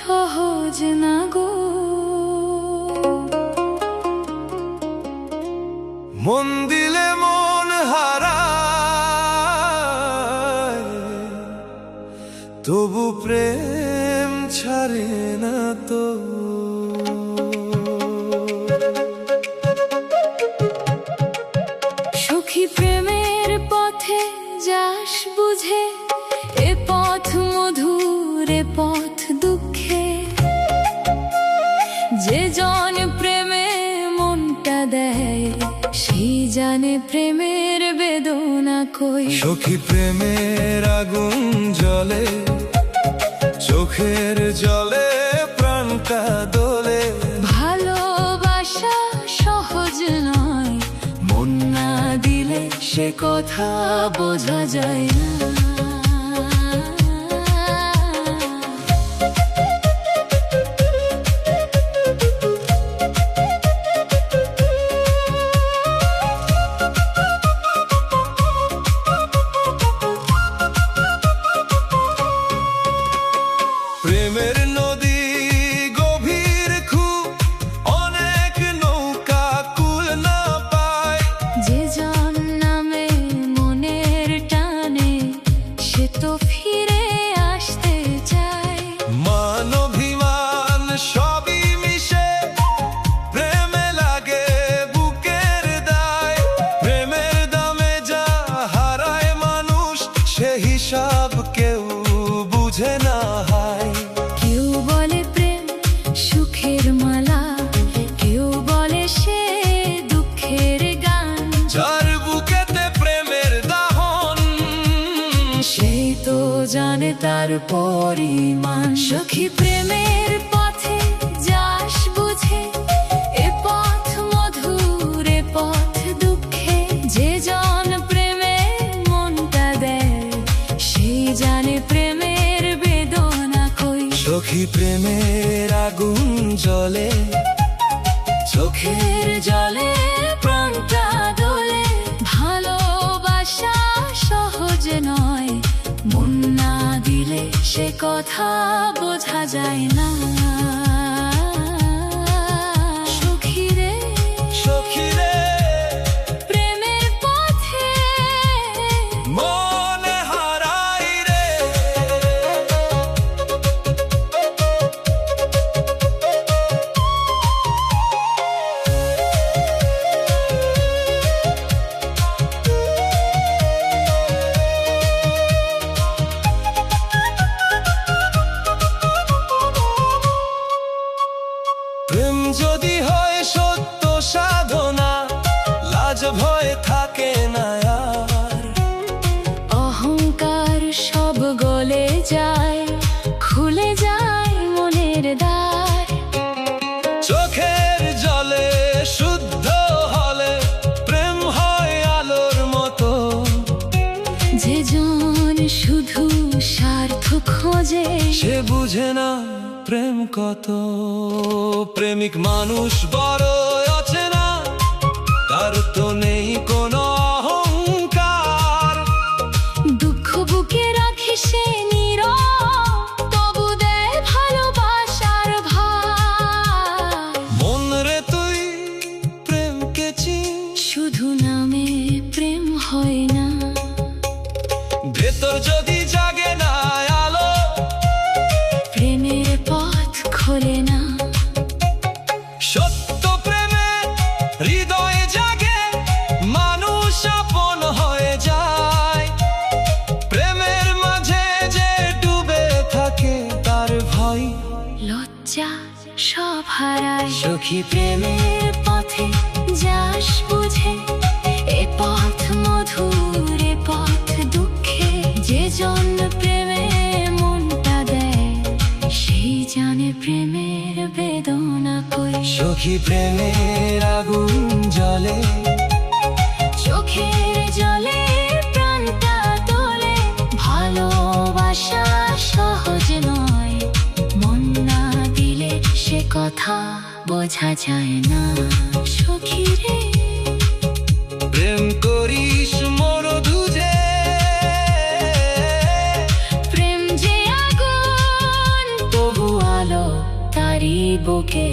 সহজ না গো। মন দিলে মন হারায়, তবু প্রেম ছাড়ে না তো। সখী প্রেমের পথে যাস বুঝে, এ পথ মধুর এ পথ দুঃখে। যে জন প্রেমে মনটা দেয়, সেই জানে প্রেমের বেদনা কই। সখী প্রেমের আগুন জ্বলে, চোখের জলে প্রাণটা দোলে। ভালোবাসা সহজ নয়, মন না দিলে সে কথা বোঝা যায় না। প্রেমের নদী গভীর খুব, অনেক নৌকা কুল না পায়। যে জন নামে মনের টানে, সে তো ফিরে আসতে চায়। মান অভিমান সবই মিশে, প্রেমে লাগে বুকের দায়। প্রেমের দামে যা হারায় মানুষ, সে হিসাব কেউ বুঝে না হায়। কেউ বলে প্রেম সুখের মালা, কেউ বলে সে দুঃখের গান। যার বুকেতে প্রেমের দাহন, সেই তো জানে তার পরিমাণ। সখী প্রেমের পথে যাস বুঝে, এ পথ মধুর এ পথ দুঃখে। যে জন প্রেমে মনটা দেয়, সেই জানে প্রেমের বেদনা কই। সখী প্রেমের আগুন জ্বলে, চোখের জলে প্রাণটা দোলে। ভালোবাসা সহজ নয়, মন না দিলে সে কথা বোঝা যায় না। সখী রে, সখী রে, প্রেমের পথে মন হারাই রে। প্রেম যদি হয় সত্য সাধনা, লাজ ভয় থাকে না আর। অহংকার সব গলে যায়, খুলে যায় মনের দ্বার। চোখের জলে শুদ্ধ হলে, প্রেম হয় আলোর মতো। যে জন শুধু স্বার্থ খোঁজে, সে বুঝে না প্রেম কত। প্রেমিক মানুষ বড় অচেনা, তার তো নেই কোনো অহংকার। দুঃখ বুকে রাখে সে নীরব, তবু দেয় ভালোবাসার ভার। মন রে তুই প্রেমকে চিন, শুধু নামে প্রেম হয় না। ভেতর যদি জাগে না আলো, প্রেমের পথ খোলে না। সত্য প্রেমে হৃদয়ে জাগে, মানুষ আপন হয়ে যায়। প্রেমের মাঝে যে ডুবে থাকে, তার ভয় লজ্জা সব হারায়। সখী প্রেমের পথে যাস বুঝে, এ পথ মধুর এ পথ দুঃখে। যে জন প্রেমে মনটা দেয়, সেই জানে প্রেমের বেদনা কই। সখী প্রেমের আগুন জ্বলে, চোখের জলে প্রাণটা তোলে। ভালোবাসা সহজ নয়, মন না দিলে সে কথা বোঝা যায় না। সখী রে, প্রেম করিস মোর দুজে। প্রেম যে আগুন, তবু আলো ভারী বুকে